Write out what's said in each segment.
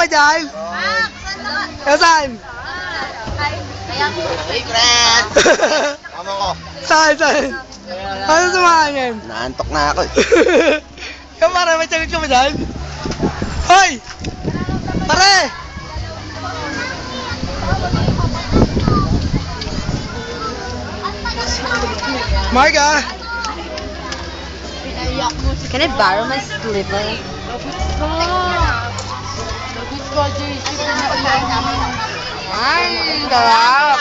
Pa dyan? Saan? Hey, friend! Tama ko. Saan? Ano sumahan yan? Naantok na ako eh. Yung pare, may sagot ka ba dyan? Hoy! Pare! Marga! Can I borrow my slipper? Ay, sarap!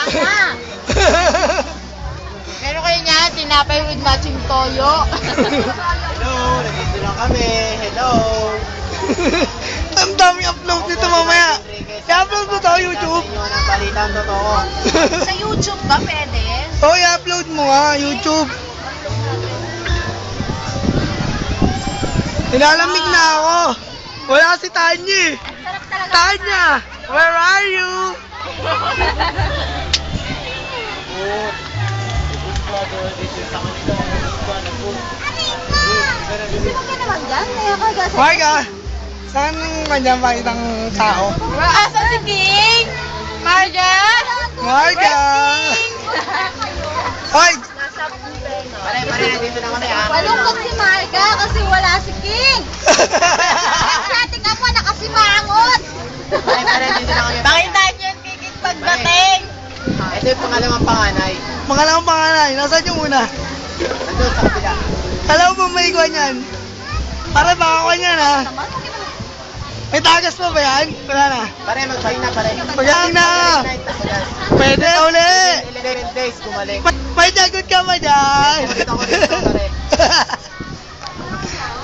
Meron kayo niya, tinapay with matching toyo. Hello, nandito lang kami. Hello. Ang dami upload nito mamaya. I-upload mo to YouTube. Sa inyo ng balitang totoo. Sa YouTube ba pwede? Oh, i-upload mo ha, YouTube. Nilalamig na ako. Wala si Tanya eh. Tanya, where are you? Sino ka naman dyan? Kaya ka gasa. Marga, saan ang kanyang pakitang tao? Asa si King? Marga? Marga! Hoy! Pare, nandito na kami ah. Malungkot si Marga kasi wala si King. Ating ako nakasimangot. Pare, nandito na kami. Pakita niyo yung King pagdating. Ito yung pangalawang panganay. Pangalawang panganay, nasaan yung una? Nandun sa kapila. Alam mo may iguan yan? Para baka ko yan ha? May tagas pa ba yan? Wala na. Pare, mag-buy na pare. Pagdating na! Pwede na uli! 11 days, gumaling. May jagot ka ba dyan? Gumaling ako dito pare.